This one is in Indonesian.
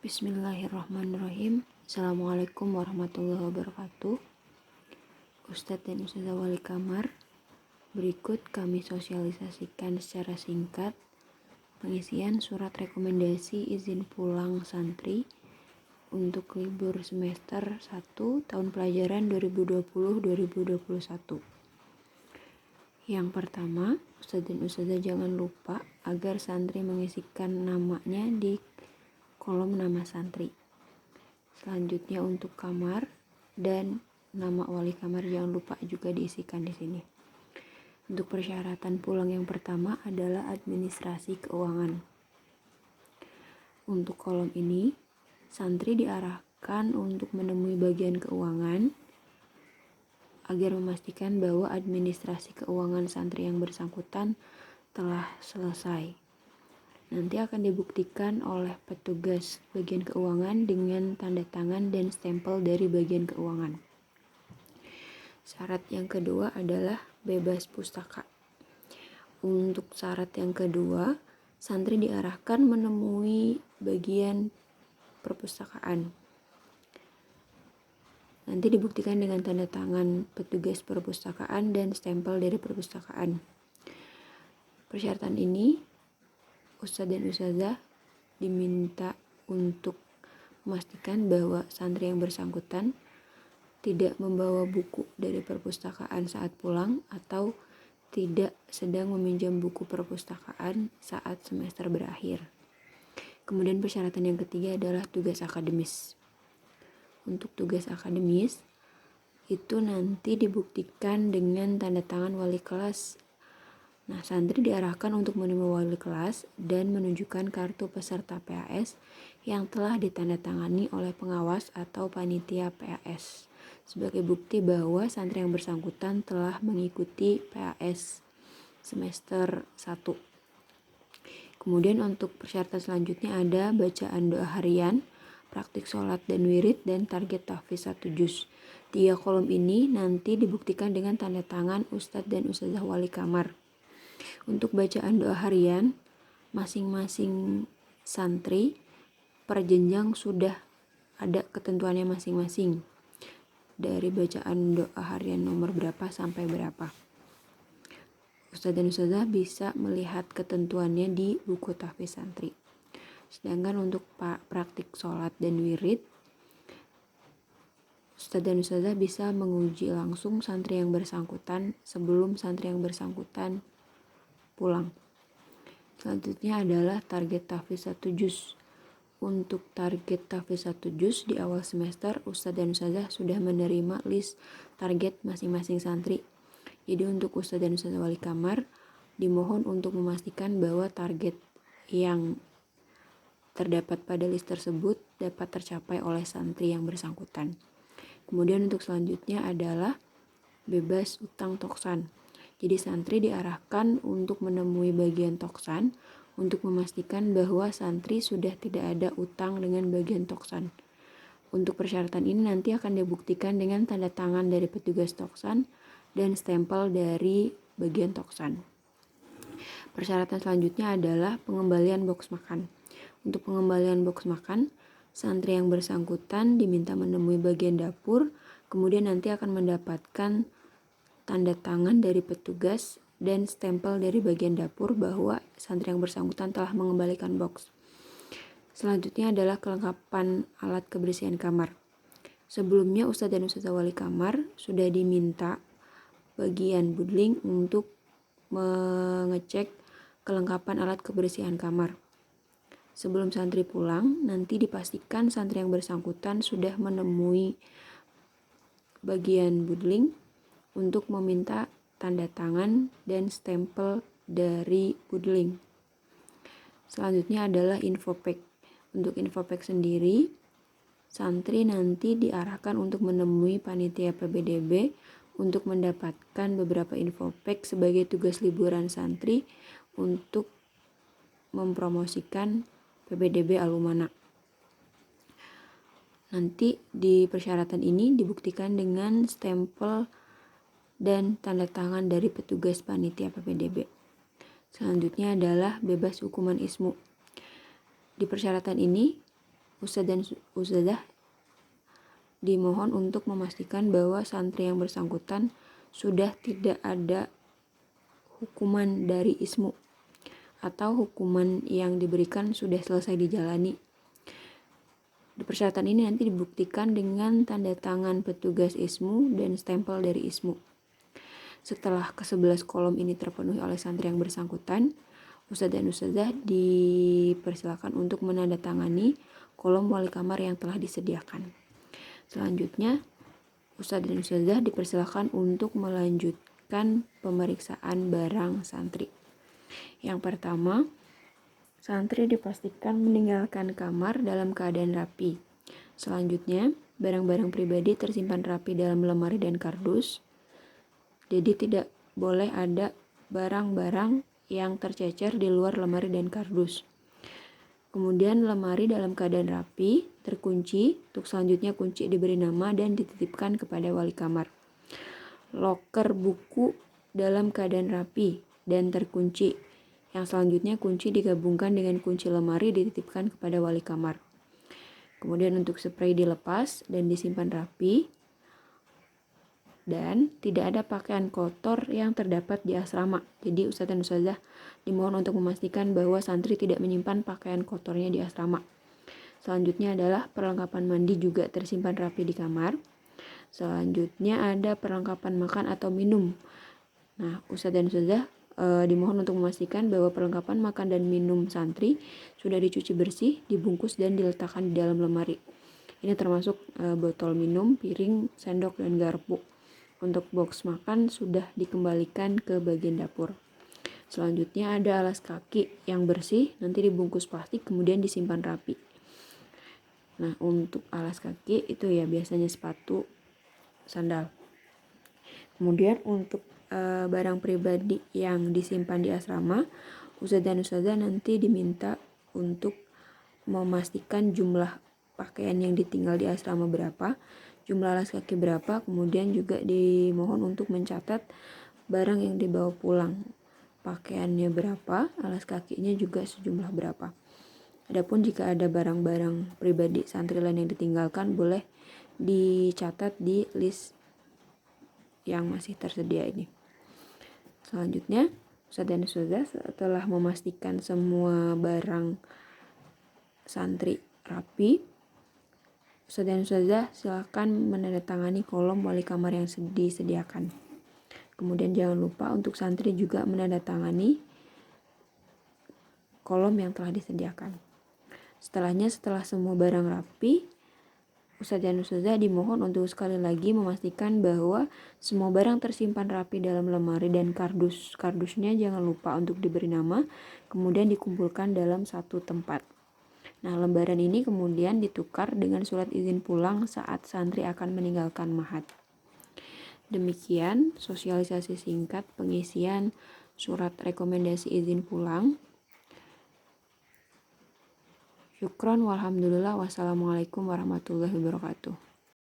Bismillahirrahmanirrahim. Assalamualaikum warahmatullahi wabarakatuh. Ustadz dan Ustazah Wali Kamar, berikut kami sosialisasikan secara singkat pengisian surat rekomendasi izin pulang santri untuk libur semester 1 tahun pelajaran 2020-2021. Yang pertama, Ustadz dan Ustazah jangan lupa agar santri mengisikan namanya di kolom nama santri. Selanjutnya untuk kamar dan nama wali kamar jangan lupa juga diisikan di sini. Untuk persyaratan pulang yang pertama adalah administrasi keuangan. Untuk kolom ini, santri diarahkan untuk menemui bagian keuangan agar memastikan bahwa administrasi keuangan santri yang bersangkutan telah selesai. Nanti akan dibuktikan oleh petugas bagian keuangan dengan tanda tangan dan stempel dari bagian keuangan. Syarat yang kedua adalah bebas pustaka. Untuk syarat yang kedua, santri diarahkan menemui bagian perpustakaan. Nanti dibuktikan dengan tanda tangan petugas perpustakaan dan stempel dari perpustakaan. Persyaratan ini Ustadz dan Ustazah diminta untuk memastikan bahwa santri yang bersangkutan tidak membawa buku dari perpustakaan saat pulang atau tidak sedang meminjam buku perpustakaan saat semester berakhir. Kemudian persyaratan yang ketiga adalah tugas akademis. Untuk tugas akademis itu nanti dibuktikan dengan tanda tangan wali kelas. Nah, santri diarahkan untuk menemui wali kelas dan menunjukkan kartu peserta PAS yang telah ditandatangani oleh pengawas atau panitia PAS sebagai bukti bahwa santri yang bersangkutan telah mengikuti PAS semester 1. Kemudian untuk persyaratan selanjutnya ada bacaan doa harian, praktik sholat dan wirid, dan target tahfiz 1 juz. 3 kolom ini nanti dibuktikan dengan tanda tangan Ustadz dan Ustazah Wali Kamar. Untuk bacaan doa harian, masing-masing santri per jenjang sudah ada ketentuannya masing-masing. Dari bacaan doa harian nomor berapa sampai berapa. Ustadz dan Ustazah bisa melihat ketentuannya di buku tahfiz santri. Sedangkan untuk praktik sholat dan wirid, Ustadz dan Ustazah bisa menguji langsung santri yang bersangkutan sebelum santri yang bersangkutan pulang. Selanjutnya adalah target tahfiz 1 juz. Untuk target tahfiz 1 juz di awal semester, Ustadz dan Ustazah sudah menerima list target masing-masing santri. Jadi untuk Ustadz dan Ustazah Wali Kamar dimohon untuk memastikan bahwa target yang terdapat pada list tersebut dapat tercapai oleh santri yang bersangkutan. Kemudian untuk selanjutnya adalah bebas utang toksan. Jadi santri diarahkan untuk menemui bagian toksan untuk memastikan bahwa santri sudah tidak ada utang dengan bagian toksan. Untuk persyaratan ini nanti akan dibuktikan dengan tanda tangan dari petugas toksan dan stempel dari bagian toksan. Persyaratan selanjutnya adalah pengembalian box makan. Untuk pengembalian box makan, santri yang bersangkutan diminta menemui bagian dapur, kemudian nanti akan mendapatkan tanda tangan dari petugas dan stempel dari bagian dapur bahwa santri yang bersangkutan telah mengembalikan box. Selanjutnya adalah kelengkapan alat kebersihan kamar. Sebelumnya Ustadz dan Ustazah Wali Kamar sudah diminta bagian budling untuk mengecek kelengkapan alat kebersihan kamar. Sebelum santri pulang, nanti dipastikan santri yang bersangkutan sudah menemui bagian budling untuk meminta tanda tangan dan stempel dari budling. Selanjutnya adalah infopack. Untuk infopack sendiri, santri nanti diarahkan untuk menemui panitia PBDB untuk mendapatkan beberapa infopack sebagai tugas liburan santri untuk mempromosikan PBDB Alumana. Nanti di persyaratan ini dibuktikan dengan stempel dan tanda tangan dari petugas panitia PPDB. Selanjutnya adalah bebas hukuman ismu. Di persyaratan ini Ustadz dan Ustadzah dimohon untuk memastikan bahwa santri yang bersangkutan sudah tidak ada hukuman dari ismu atau hukuman yang diberikan sudah selesai dijalani. Persyaratan ini nanti dibuktikan dengan tanda tangan petugas ismu dan stempel dari ismu. Setelah ke-11 kolom ini terpenuhi oleh santri yang bersangkutan, Ustadz dan Ustadzah dipersilakan untuk menandatangani kolom wali kamar yang telah disediakan. Selanjutnya, Ustadz dan Ustadzah dipersilakan untuk melanjutkan pemeriksaan barang santri. Yang pertama, santri dipastikan meninggalkan kamar dalam keadaan rapi. Selanjutnya, barang-barang pribadi tersimpan rapi dalam lemari dan kardus. Jadi tidak boleh ada barang-barang yang tercecer di luar lemari dan kardus. Kemudian lemari dalam keadaan rapi, terkunci, untuk selanjutnya kunci diberi nama dan dititipkan kepada wali kamar. Loker buku dalam keadaan rapi dan terkunci. Yang selanjutnya kunci digabungkan dengan kunci lemari dititipkan kepada wali kamar. Kemudian untuk spray dilepas dan disimpan rapi. Dan tidak ada pakaian kotor yang terdapat di asrama. Jadi Ustadz dan Ustadzah dimohon untuk memastikan bahwa santri tidak menyimpan pakaian kotornya di asrama. Selanjutnya adalah perlengkapan mandi juga tersimpan rapi di kamar. Selanjutnya ada perlengkapan makan atau minum. Nah, Ustadz dan Ustadzah dimohon untuk memastikan bahwa perlengkapan makan dan minum santri sudah dicuci bersih, dibungkus dan diletakkan di dalam lemari. Ini termasuk botol minum, piring, sendok, dan garpu. Untuk box makan sudah dikembalikan ke bagian dapur. Selanjutnya ada alas kaki yang bersih, nanti dibungkus plastik kemudian disimpan rapi. Nah, untuk alas kaki itu ya biasanya sepatu, sandal. Kemudian untuk barang pribadi yang disimpan di asrama, Ustadz dan Ustadzah nanti diminta untuk memastikan jumlah pakaian yang ditinggal di asrama berapa, jumlah alas kaki berapa, kemudian juga dimohon untuk mencatat barang yang dibawa pulang, pakaiannya berapa, alas kakinya juga sejumlah berapa. Adapun jika ada barang-barang pribadi santri lain yang ditinggalkan, boleh dicatat di list yang masih tersedia ini. Selanjutnya, Ustadz dan Ustadzah setelah memastikan semua barang santri rapi, Ustadz dan Ustadzah silakan menandatangani kolom wali kamar yang disediakan. Kemudian jangan lupa untuk santri juga menandatangani kolom yang telah disediakan. Setelah semua barang rapi, Ustadz dan Ustadzah dimohon untuk sekali lagi memastikan bahwa semua barang tersimpan rapi dalam lemari dan kardusnya jangan lupa untuk diberi nama, kemudian dikumpulkan dalam satu tempat. Nah, lembaran ini kemudian ditukar dengan surat izin pulang saat santri akan meninggalkan ma'had. Demikian sosialisasi singkat pengisian surat rekomendasi izin pulang. Syukron walhamdulillah, wassalamualaikum warahmatullahi wabarakatuh.